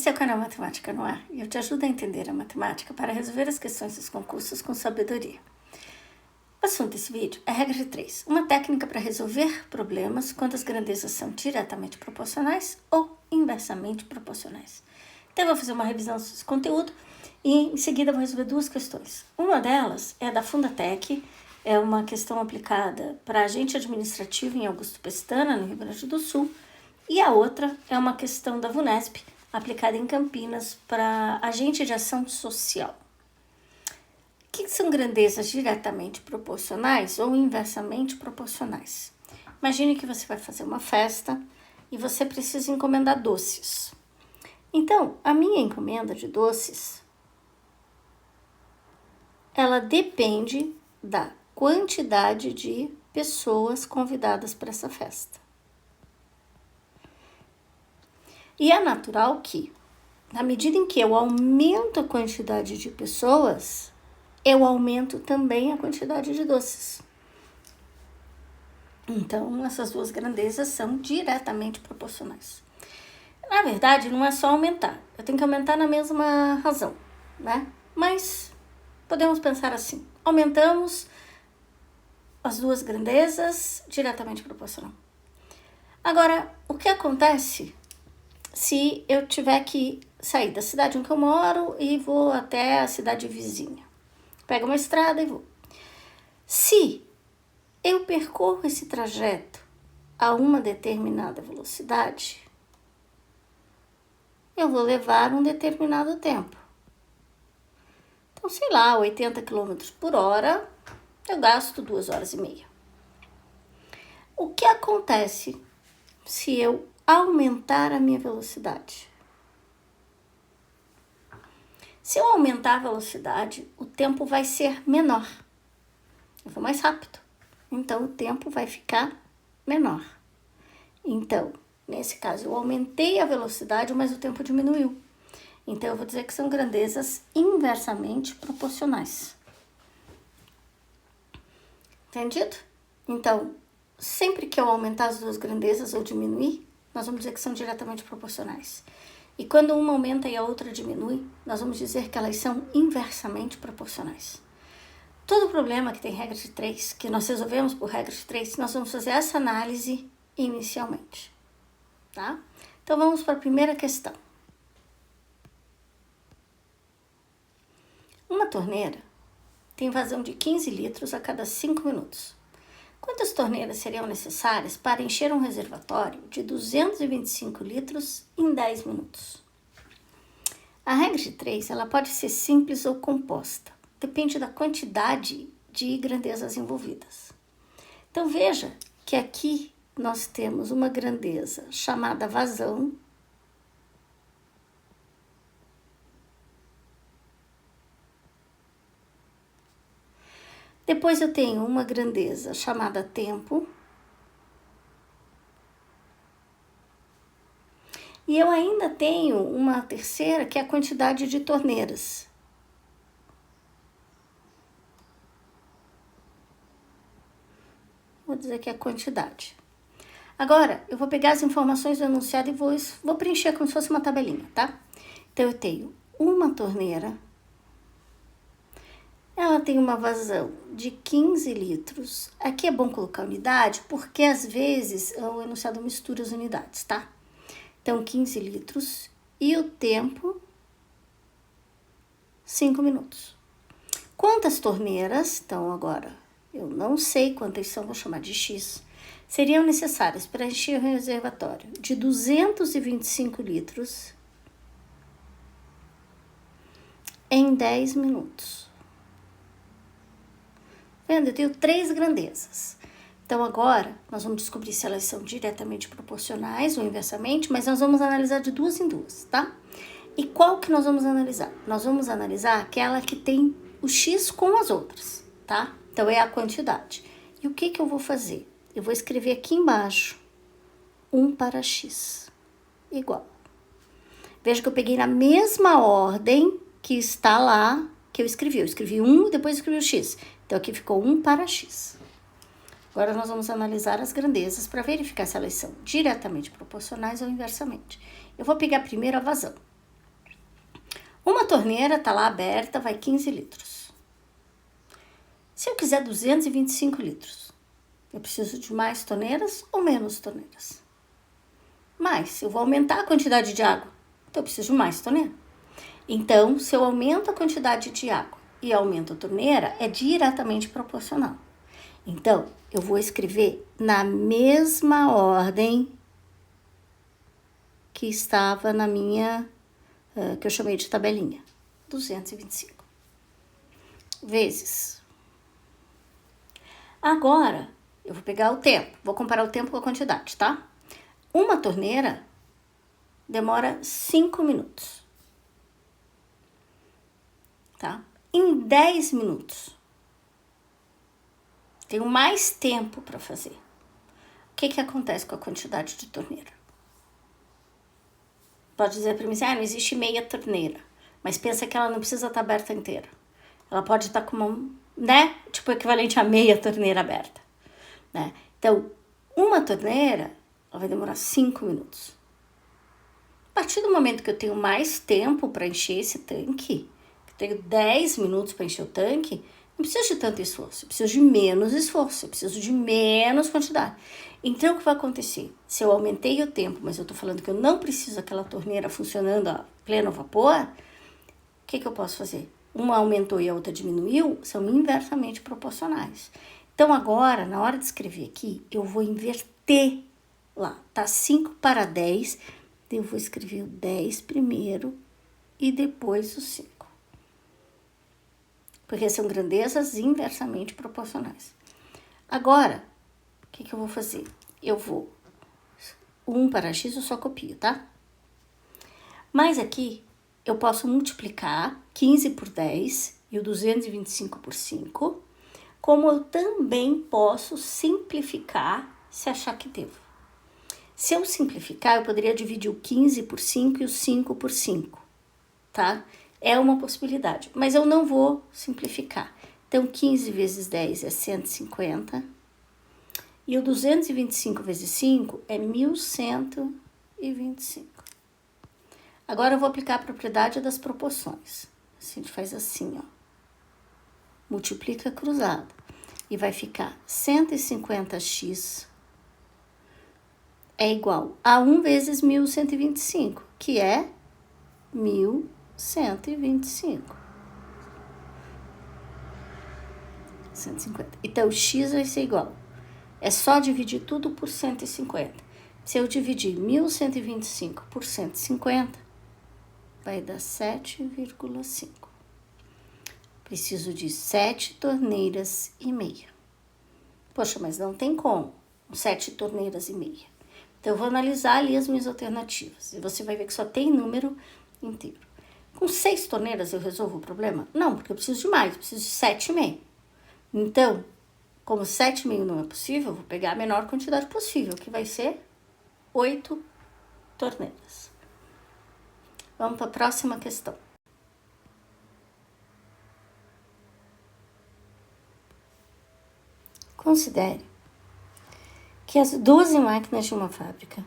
Esse é o canal Matemática no Ar e eu te ajudo a entender a matemática para resolver as questões dos concursos com sabedoria. O assunto desse vídeo é a regra de 3, uma técnica para resolver problemas quando as grandezas são diretamente proporcionais ou inversamente proporcionais. Então eu vou fazer uma revisão desse conteúdo e em seguida vou resolver duas questões. Uma delas é da Fundatec, é uma questão aplicada para agente administrativo em Augusto Pestana, no Rio Grande do Sul, e a outra é uma questão da VUNESP, aplicada em Campinas para agente de ação social. O que são grandezas diretamente proporcionais ou inversamente proporcionais? Imagine que você vai fazer uma festa e você precisa encomendar doces. Então, a minha encomenda de doces, ela depende da quantidade de pessoas convidadas para essa festa. E é natural que, na medida em que eu aumento a quantidade de pessoas, eu aumento também a quantidade de doces. Então, essas duas grandezas são diretamente proporcionais. Na verdade, não é só aumentar. Eu tenho que aumentar na mesma razão, né? Mas podemos pensar assim. Aumentamos as duas grandezas diretamente proporcional. Agora, o que acontece se eu tiver que sair da cidade em que eu moro e vou até a cidade vizinha? Pego uma estrada e vou. Se eu percorro esse trajeto a uma determinada velocidade, eu vou levar um determinado tempo. Então, sei lá, 80 km por hora, eu gasto 2 horas e meia. O que acontece se eu aumentar a minha velocidade? Se eu aumentar a velocidade, o tempo vai ser menor. Eu vou mais rápido. Então, o tempo vai ficar menor. Então, nesse caso, eu aumentei a velocidade, mas o tempo diminuiu. Então, eu vou dizer que são grandezas inversamente proporcionais. Entendido? Então, sempre que eu aumentar as duas grandezas ou diminuir, nós vamos dizer que são diretamente proporcionais. E quando uma aumenta e a outra diminui, nós vamos dizer que elas são inversamente proporcionais. Todo problema que tem regra de 3, que nós resolvemos por regra de 3, nós vamos fazer essa análise inicialmente, tá? Então, vamos para a primeira questão. Uma torneira tem vazão de 15 litros a cada 5 minutos. Quantas torneiras seriam necessárias para encher um reservatório de 225 litros em 10 minutos? A regra de 3, ela pode ser simples ou composta. Depende da quantidade de grandezas envolvidas. Então, veja que aqui nós temos uma grandeza chamada vazão. Depois eu tenho uma grandeza chamada tempo. E eu ainda tenho uma terceira, que é a quantidade de torneiras. Vou dizer que é a quantidade. Agora, eu vou pegar as informações do enunciado e vou preencher como se fosse uma tabelinha, tá? Então, eu tenho uma torneira. Ela tem uma vazão de 15 litros. Aqui é bom colocar unidade, porque às vezes o enunciado mistura as unidades, tá? Então, 15 litros e o tempo, 5 minutos. Quantas torneiras, então agora, eu não sei quantas são, vou chamar de X, seriam necessárias para encher o reservatório de 225 litros em 10 minutos. Vendo? Eu tenho 3 grandezas. Então, agora, nós vamos descobrir se elas são diretamente proporcionais ou inversamente, mas nós vamos analisar de 2 em 2, tá? E qual que nós vamos analisar? Nós vamos analisar aquela que tem o X com as outras, tá? Então, é a quantidade. E o que eu vou fazer? Eu vou escrever aqui embaixo 1 para X igual. Veja que eu peguei na mesma ordem que está lá, que eu escrevi. Eu escrevi 1 e depois escrevi o X. Então, aqui ficou 1 para X. Agora, nós vamos analisar as grandezas para verificar se elas são diretamente proporcionais ou inversamente. Eu vou pegar primeiro a vazão. Uma torneira tá lá aberta, vai 15 litros. Se eu quiser 225 litros, eu preciso de mais torneiras ou menos torneiras? Mais, eu vou aumentar a quantidade de água, então eu preciso de mais torneira. Então, se eu aumento a quantidade de água e aumento a torneira, é diretamente proporcional. Então, eu vou escrever na mesma ordem que estava na minha, que eu chamei de tabelinha, 225 vezes. Agora, eu vou pegar o tempo, vou comparar o tempo com a quantidade, tá? Uma torneira demora 5 minutos, tá? Em 10 minutos, tenho mais tempo para fazer. O que acontece com a quantidade de torneira? Pode dizer para mim assim, não existe meia torneira, mas pensa que ela não precisa estar aberta inteira. Ela pode estar com uma, tipo equivalente a meia torneira aberta, né? Então, uma torneira, ela vai demorar 5 minutos. A partir do momento que eu tenho mais tempo para encher esse tanque, que eu tenho 10 minutos para encher o tanque, não preciso de tanto esforço, eu preciso de menos esforço, eu preciso de menos quantidade. Então, o que vai acontecer? Se eu aumentei o tempo, mas eu estou falando que eu não preciso daquela torneira funcionando a pleno vapor, o que eu posso fazer? Uma aumentou e a outra diminuiu, são inversamente proporcionais. Então, agora, na hora de escrever aqui, eu vou inverter lá. Tá 5 para 10, eu vou escrever o 10 primeiro e depois o 5. Porque são grandezas inversamente proporcionais. Agora, o que eu vou fazer? Eu vou 1 para x, eu só copio, tá? Mas aqui, eu posso multiplicar 15 por 10 e o 225 por 5, como eu também posso simplificar se achar que devo. Se eu simplificar, eu poderia dividir o 15 por 5 e o 5 por 5, tá? É uma possibilidade, mas eu não vou simplificar. Então, 15 vezes 10 é 150 e o 225 vezes 5 é 1125. Agora eu vou aplicar a propriedade das proporções. A gente faz assim, ó. Multiplica cruzado e vai ficar 150x é igual a 1 vezes 1125, que é 1125. 150. Então, x vai ser igual. É só dividir tudo por 150. Se eu dividir 1125 por 150, vai dar 7,5. Preciso de 7 torneiras e meia. Poxa, mas não tem como. 7 torneiras e meia. Então, eu vou analisar ali as minhas alternativas. E você vai ver que só tem número inteiro. Com 6 torneiras eu resolvo o problema? Não, porque eu preciso de mais. Eu preciso de 7,5. Então, como 7,5 não é possível, eu vou pegar a menor quantidade possível, que vai ser 8 torneiras. Vamos para a próxima questão. Considere que as 12 máquinas de uma fábrica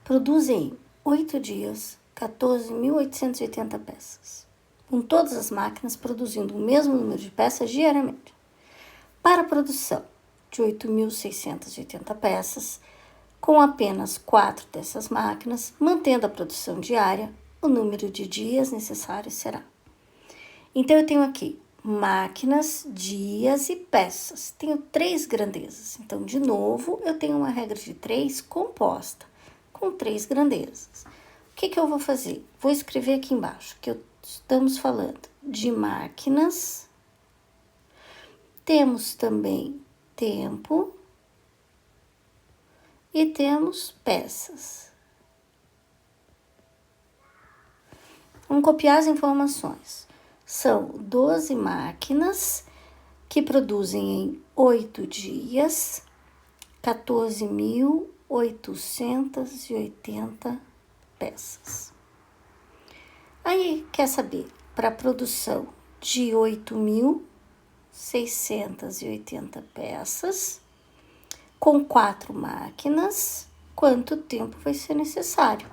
produzem em 8 dias 14.880 peças, com todas as máquinas produzindo o mesmo número de peças diariamente. Para a produção de 8.680 peças, com apenas 4 dessas máquinas, mantendo a produção diária, o número de dias necessários será. Então, eu tenho aqui máquinas, dias e peças. Tenho 3 grandezas. Então, de novo, eu tenho uma regra de 3 composta, com 3 grandezas. O que eu vou fazer? Vou escrever aqui embaixo, que estamos falando de máquinas. Temos também tempo e temos peças. Vamos copiar as informações. São 12 máquinas que produzem em 8 dias 14.880 peças. Aí, quer saber, para a produção de 8.680 peças, com 4 máquinas, quanto tempo vai ser necessário?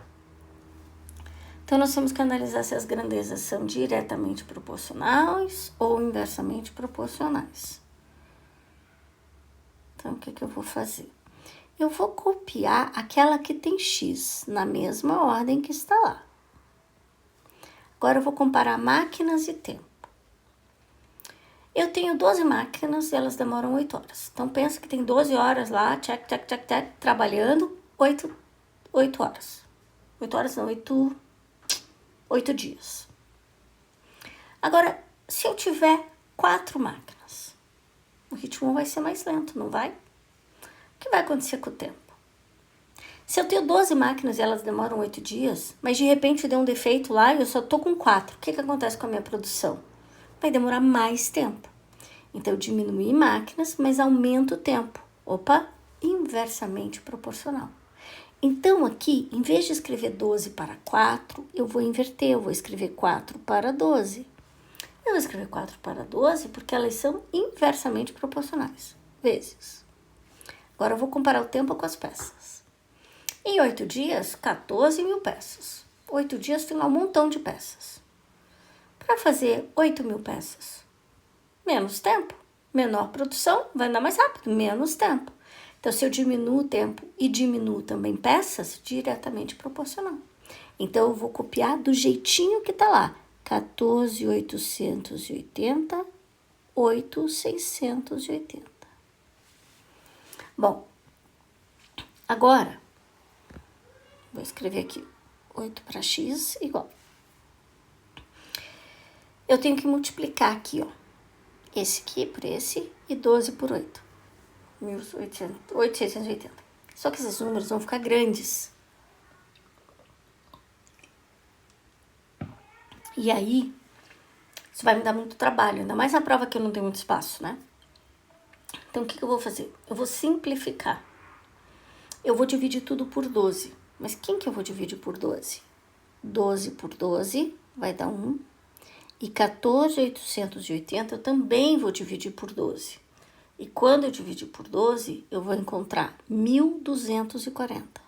Então, nós temos que analisar se as grandezas são diretamente proporcionais ou inversamente proporcionais. Então, o que eu vou fazer? Eu vou copiar aquela que tem x na mesma ordem que está lá. Agora, eu vou comparar máquinas e tempo. Eu tenho 12 máquinas e elas demoram 8 horas. Então, pensa que tem 12 horas lá, tchac, trabalhando, 8 horas. 8 horas não, 8 dias. Agora, se eu tiver 4 máquinas, o ritmo vai ser mais lento, não vai? O que vai acontecer com o tempo? Se eu tenho 12 máquinas e elas demoram 8 dias, mas de repente deu um defeito lá e eu só tô com 4, o que acontece com a minha produção? Vai demorar mais tempo. Então, eu diminuí máquinas, mas aumento o tempo. Opa, inversamente proporcional. Então, aqui, em vez de escrever 12 para 4, eu vou inverter, eu vou escrever 4 para 12. Eu vou escrever 4 para 12 porque elas são inversamente proporcionais, vezes. Agora, eu vou comparar o tempo com as peças. Em 8 dias, 14.000 peças. 8 dias tem um montão de peças. Para fazer 8.000 peças, menos tempo, menor produção, vai andar mais rápido, menos tempo. Então, se eu diminuo o tempo e diminuo também peças, diretamente proporcional. Então, eu vou copiar do jeitinho que tá lá. 14.880, 8.680. Bom, agora, vou escrever aqui 8 para x igual. Eu tenho que multiplicar aqui, ó, esse aqui por esse e 12 por 8. 8.680. Só que esses números vão ficar grandes. E aí, isso vai me dar muito trabalho, ainda mais na prova que eu não tenho muito espaço, né? Então, o que eu vou fazer? Eu vou simplificar. Eu vou dividir tudo por 12. Mas quem que eu vou dividir por 12? 12 por 12 vai dar 1. E 14.880 eu também vou dividir por 12. E quando eu dividir por 12, eu vou encontrar 1.240.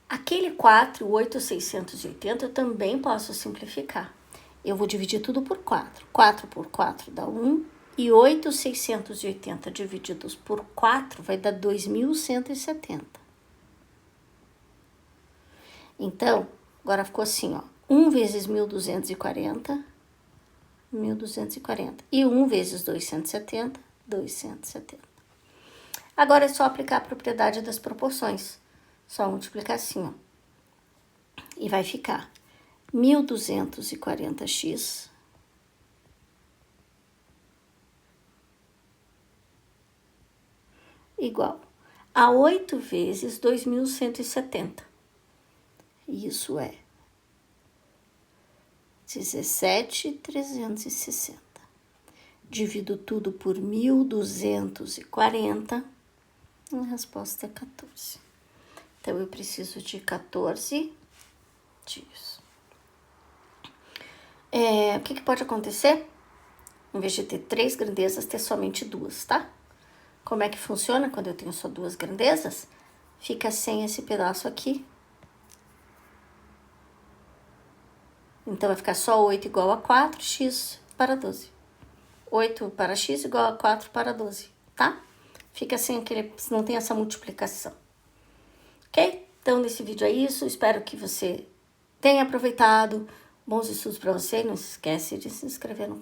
Aquele 4, 8.680, eu também posso simplificar. Eu vou dividir tudo por 4. 4 por 4 dá 1. E 8.680 divididos por 4 vai dar 2.170. Então, agora ficou assim, ó. 1 vezes 1.240, 1.240. E 1 vezes 270, 270. Agora é só aplicar a propriedade das proporções. Só multiplicar assim, ó. E vai ficar 1.240x igual a 8 vezes 2.170. Isso é 17.360. Divido tudo por 1.240. A resposta é 14. Então, eu preciso de 14 dias. O que pode acontecer? Em vez de ter 3 grandezas, ter somente 2, tá? Como é que funciona quando eu tenho só 2 grandezas? Fica sem esse pedaço aqui. Então, vai ficar só 8 igual a 4, x para 12. 8 para x igual a 4 para 12, tá? Fica sem aquele, não tem essa multiplicação. Ok? Então, nesse vídeo é isso. Espero que você tenha aproveitado. Bons estudos para você. Não se esquece de se inscrever no canal.